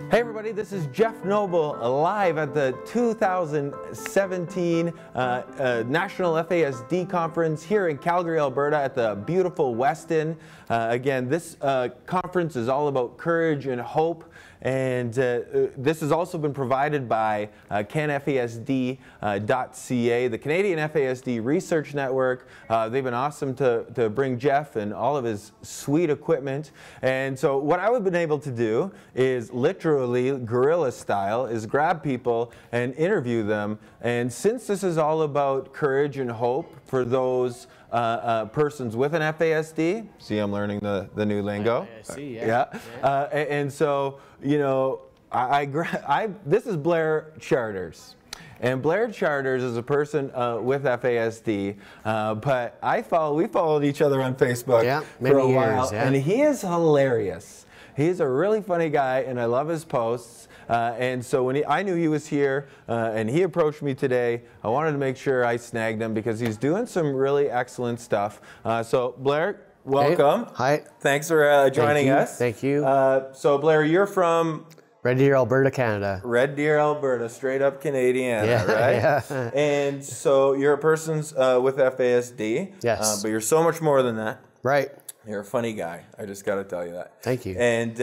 Hey everybody, this is Jeff Noble live at the 2017 National FASD Conference here in Calgary, Alberta at the beautiful Westin. Again, this conference is all about courage and hope. And this has also been provided by CanFASD.ca, the Canadian FASD Research Network. They've been awesome to bring Jeff and all of his sweet equipment. And so what I've been able to do is literally guerrilla style is grab people and interview them. And since this is all about courage and hope for those persons with an FASD, see, I'm learning the new lingo. I see, yeah. And so, you know, this is Blair Charters. And Blair Charters is a person with FASD, but we followed each other on Facebook for a while, and he is hilarious. He's a really funny guy, and I love his posts. And so when I knew he was here, and he approached me today, I wanted to make sure I snagged him because he's doing some really excellent stuff. So Blair, welcome. Hey. Hi. Thanks for joining us. Thank you. So Blair, you're from Red Deer, Alberta, Canada. Red Deer, Alberta, straight up Canadian, right? Yeah. And so you're a person with FASD. Yes. But you're so much more than that. Right. You're a funny guy. I just got to tell you that. Thank you. And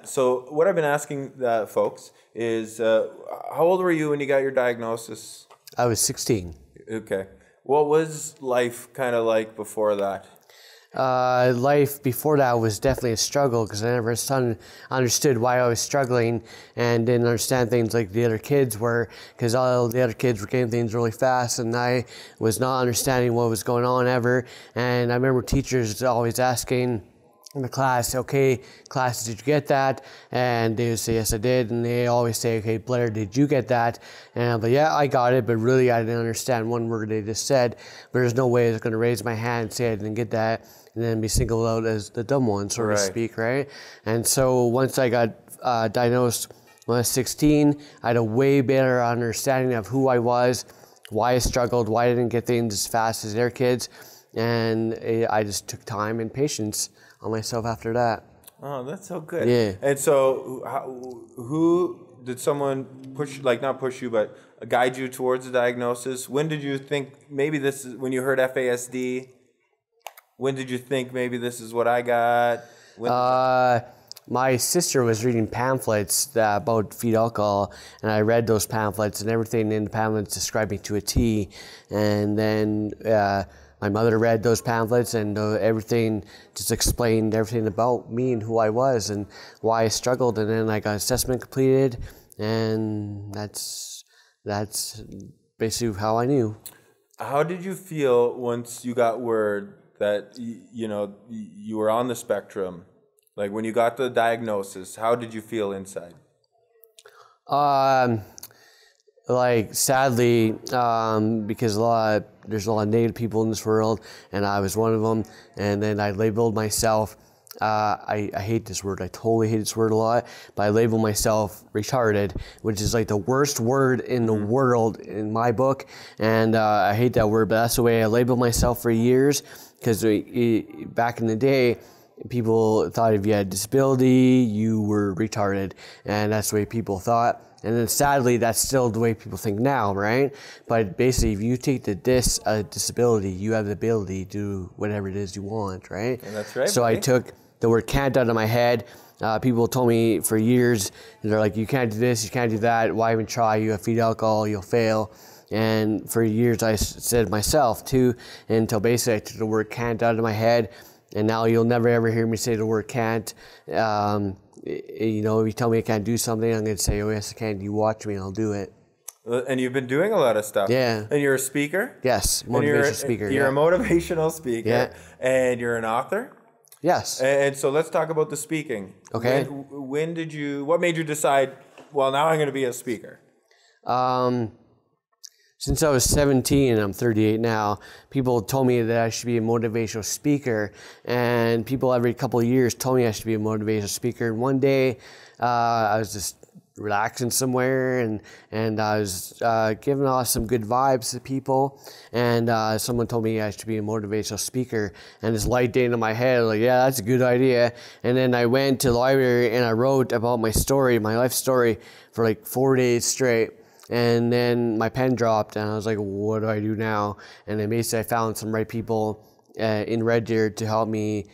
so what I've been asking folks is, how old were you when you got your diagnosis? I was 16. Okay. What was life kind of like before that? Life before that was definitely a struggle because I never understood why I was struggling and didn't understand things like the other kids were, because all the other kids were getting things really fast and I was not understanding what was going on ever. And I remember teachers always asking in the class, okay, class, did you get that? And they would say, yes, I did. And they always say, okay, Blair, did you get that? And but yeah, I got it, but really I didn't understand one word they just said. But there's no way I was going to raise my hand and say I didn't get that and then be singled out as the dumb one, so to speak, right? And so once I got diagnosed when I was 16, I had a way better understanding of who I was, why I struggled, why I didn't get things as fast as their kids. And I just took time and patience on myself after that. Oh, that's so good. Yeah. And so who did someone push, like not push you, but guide you towards the diagnosis? When did you think maybe this is, when you heard FASD, when did you think maybe this is what I got? My sister was reading pamphlets about feed alcohol, and I read those pamphlets, and everything in the pamphlets described me to a T. And then my mother read those pamphlets, and everything just explained everything about me and who I was and why I struggled. And then I got assessment completed, and that's basically how I knew. How did you feel once you got word that you were on the spectrum? Like when you got the diagnosis, how did you feel inside? Like sadly, because there's a lot of negative people in this world, and I was one of them. And then I labeled myself. I hate this word. I totally hate this word a lot. But I labeled myself retarded, which is like the worst word in the world in my book. And I hate that word, but that's the way I labeled myself for years. Because back in the day, people thought if you had a disability, you were retarded. And that's the way people thought. And then sadly, that's still the way people think now, right? But basically, if you take the disability, you have the ability to do whatever it is you want, right? And that's right. So I took the word can't out of my head. People told me for years, they're like, you can't do this, you can't do that. Why even try? You have feed alcohol, you'll fail. And for years, I said myself too, until basically I took the word can't out of my head. And now you'll never ever hear me say the word can't. If you tell me I can't do something, I'm going to say, oh yes, I can. You watch me and I'll do it. And you've been doing a lot of stuff. Yeah. And you're a speaker? Yes, motivational speaker. You're a motivational speaker. Yeah. And you're an author? Yes. And so let's talk about the speaking. Okay. What made you decide, well, now I'm going to be a speaker? Since I was 17 and I'm 38 now, people told me that I should be a motivational speaker, and people every couple of years told me I should be a motivational speaker. And one day, I was just relaxing somewhere, and I was giving off some good vibes to people, and someone told me I should be a motivational speaker, and this light day into my head, like, yeah, that's a good idea. And then I went to the library and I wrote about my story, my life story, for like 4 days straight. And then my pen dropped, and I was like, what do I do now? And then basically I found some right people in Red Deer to help me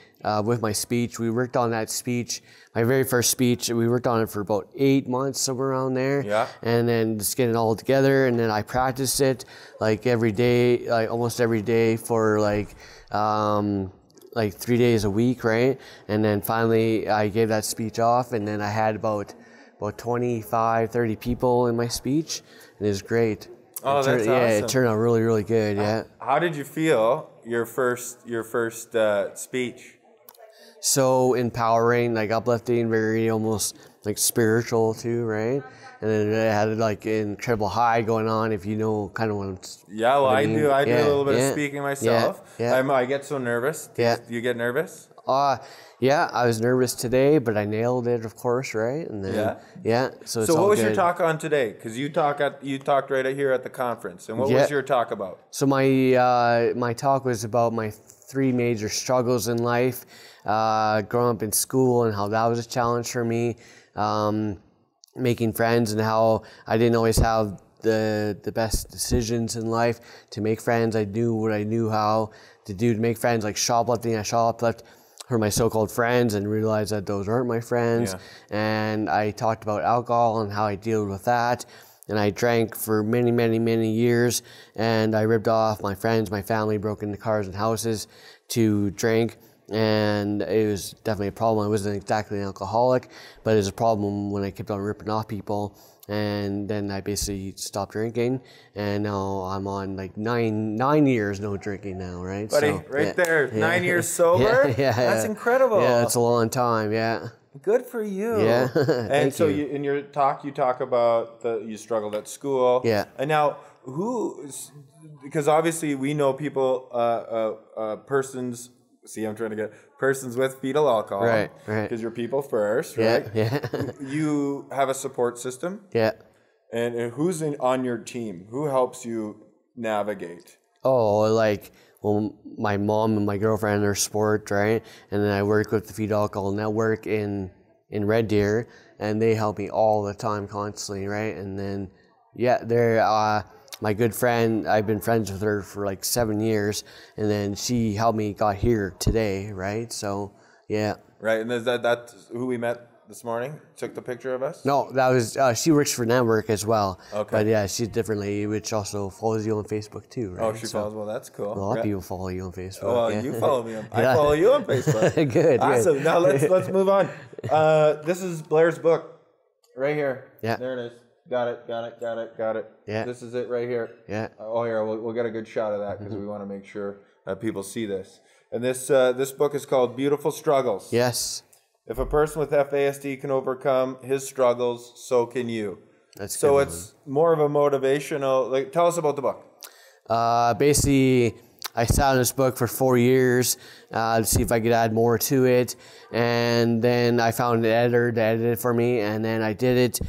with my speech. We worked on that speech, my very first speech. We worked on it for about 8 months, somewhere around there. Yeah. And then just getting it all together, and then I practiced it like every day, like almost every day for like 3 days a week, right? And then finally I gave that speech off, and then I had about 25, 30 people in my speech, and it was great. Oh, that's awesome. Yeah, it turned out really, really good, yeah. How did you feel your first speech? So empowering, like uplifting, very almost like spiritual too, right? And then it had like an incredible high going on, if you know kind of what I'm... Yeah, well, I do a little bit of speaking myself. Yeah. I get so nervous. Do you get nervous? Yeah, I was nervous today, but I nailed it, of course, right? And then, so it's So what all was good. your talk on today? Because you talked right here at the conference, and what was your talk about? So my talk was about my 3 major struggles in life, growing up in school and how that was a challenge for me, making friends and how I didn't always have the best decisions in life to make friends. I knew what I knew how to do to make friends, like shoplifting. I shoplift for my so-called friends and realized that those aren't my friends. Yeah. And I talked about alcohol and how I deal with that. And I drank for many, many, many years, and I ripped off my friends, my family, broke into cars and houses to drink. And it was definitely a problem. I wasn't exactly an alcoholic, but it was a problem when I kept on ripping off people. And then I basically stopped drinking, and now I'm on like nine years no drinking now, right? Buddy, so, there, 9 years sober? That's incredible. Yeah, that's a long time, yeah. Good for you. Yeah. And so in your talk, you talk about you struggled at school. Yeah. And now because obviously we know people, persons with fetal alcohol. Right. Because you're people first, right? Yeah. You have a support system. Yeah. And who's on your team? Who helps you navigate? Oh, my mom and my girlfriend are sport, right? And then I work with the Fetal Alcohol Network in Red Deer, and they help me all the time, constantly, right? And then, they're my good friend. I've been friends with her for like 7 years, and then she helped me got here today, right? So, yeah. Right, and is that who we met this morning? Took the picture of us? No, that was she works for Network as well. Okay. But yeah, she's differently, which also follows you on Facebook too, right? Oh, she follows. Well, that's cool. A lot of people follow you on Facebook. Oh, well, you follow me. I follow you on Facebook. Good. Awesome. Now let's move on. This is Blair's book, right here. Yeah. There it is. Got it. Yeah. This is it right here. Yeah. Here we'll get a good shot of that because we want to make sure that people see this. And this book is called Beautiful Struggles. Yes. If a person with FASD can overcome his struggles, so can you. That's so good. It's more of a motivational. Tell us about the book. Basically, I sat on this book for 4 years to see if I could add more to it, and then I found an editor to edit it for me, and then I did it.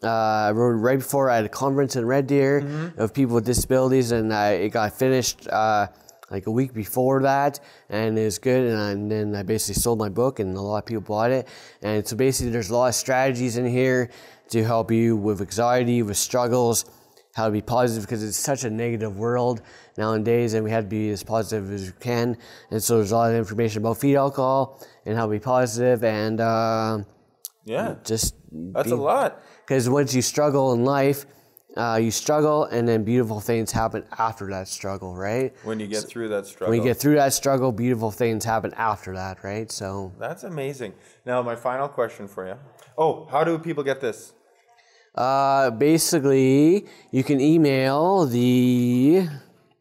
I wrote it right before I had a conference in Red Deer of people with disabilities, and it got finished like a week before that, and it was good. And then I basically sold my book, and a lot of people bought it. And so basically, there's a lot of strategies in here to help you with anxiety, with struggles, how to be positive, because it's such a negative world nowadays, and we have to be as positive as we can. And so there's a lot of information about fetal alcohol and how to be positive, and that's a lot. Because once you struggle in life, you struggle, and then beautiful things happen after that struggle, right? When you get through that struggle. When you get through that struggle, beautiful things happen after that, right? So that's amazing. Now, my final question for you. Oh, how do people get this? Basically, you can email the...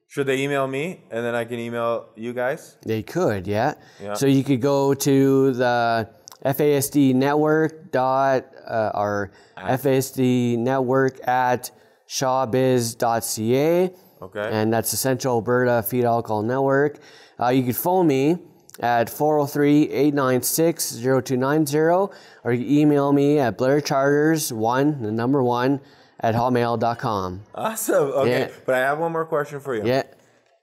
Should they email me, and then I can email you guys? They could, yeah. So you could go to the FASD network or FASD network at shawbiz.ca. Okay. And that's the Central Alberta Fetal Alcohol Network. You could phone me at 403-896-0290, or you can email me at blaircharters1 @hotmail.com. Awesome. Okay, Yeah. but I have one more question for you. Yeah.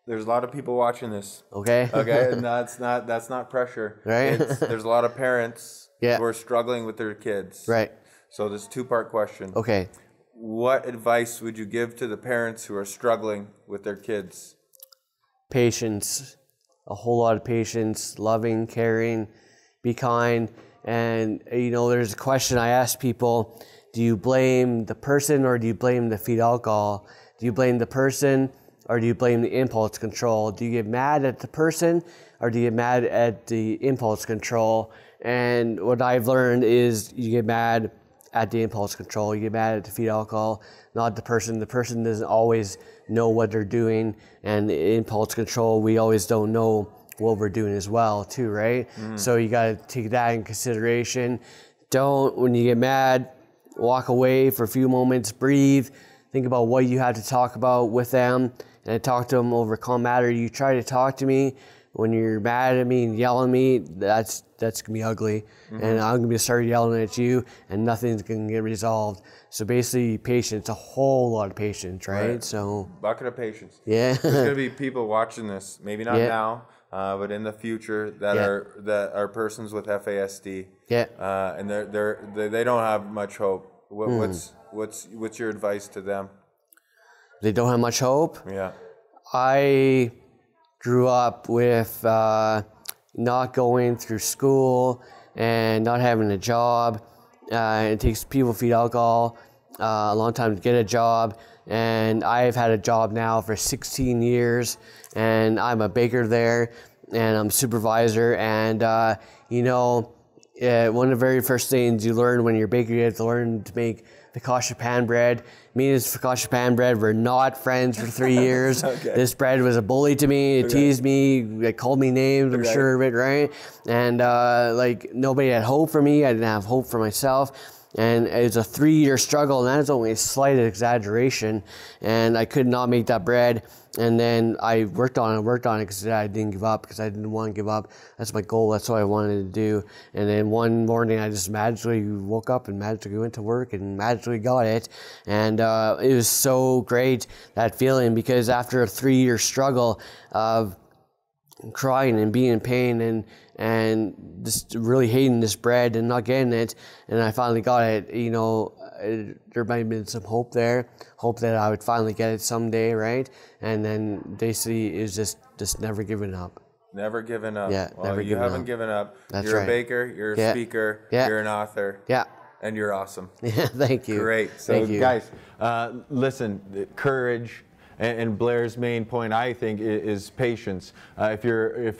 There's a lot of people watching this. Okay. Okay, and that's not pressure. Right. There's a lot of parents Yeah. who are struggling with their kids. Right. So this is a two-part question. Okay. What advice would you give to the parents who are struggling with their kids? Patience. A whole lot of patience, loving, caring, be kind. And, there's a question I ask people, do you blame the person or do you blame the feed alcohol? Do you blame the person or do you blame the impulse control? Do you get mad at the person or do you get mad at the impulse control? And what I've learned is you get mad at the impulse control. You get mad at the feed alcohol, not the person. The person doesn't always know what they're doing, and the impulse control, we always don't know what we're doing as well, too, right? So you got to take that in consideration. Don't, when you get mad, walk away for a few moments, breathe, think about what you had to talk about with them, and talk to them over calm matter. You try to talk to me when you're mad at me and yelling at me, that's gonna be ugly, and I'm gonna start yelling at you, and nothing's gonna get resolved. So basically, patience, a whole lot of patience, right? So bucket of patience. yeah, There's gonna be people watching this, maybe not now, but in the future that are persons with FASD. Yeah. And they don't have much hope. What's your advice to them? They don't have much hope. Yeah. I grew up with not going through school and not having a job. It takes people feed alcohol a long time to get a job, and I've had a job now for 16 years, and I'm a baker there, and I'm a supervisor, and one of the very first things you learn when you're a baker, you have to learn to make focaccia pan bread. Me and this focaccia pan bread were not friends for 3 years. Okay. This bread was a bully to me. It teased me. It called me names, I'm sure of it, right? And nobody had hope for me. I didn't have hope for myself. And it was a 3-year struggle, and that is only a slight exaggeration. And I could not make that bread. And then I worked on it because I didn't give up, because I didn't want to give up. That's my goal. That's what I wanted to do. And then one morning I just magically woke up and magically went to work and magically got it. And it was so great, that feeling, because after a 3-year struggle of crying and being in pain and just really hating this bread and not getting it, and I finally got it, there might have been some hope there, hope that I would finally get it someday, right? And then basically it was just never giving up. Never giving up. Yeah, well, never you giving haven't up. given up. That's you're right. a baker, you're a speaker, you're an author. Yeah. And you're awesome. Yeah, thank you. Great. So Thank you. guys, listen, courage. And Blair's main point, I think, is patience. If you're a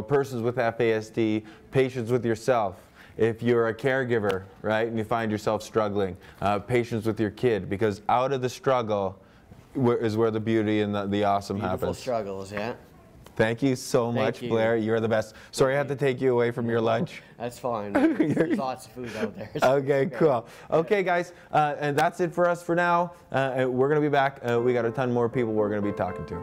person with FASD, patience with yourself. If you're a caregiver, right, and you find yourself struggling, patience with your kid, because out of the struggle is where the beauty and the awesome happens. Beautiful struggles, yeah. Thank you so much, Blair. You're the best. Sorry I had to take you away from your lunch. That's fine. There's lots of food out there. So okay, cool. Okay, guys, and that's it for us for now. We're going to be back. We got a ton more people we're going to be talking to.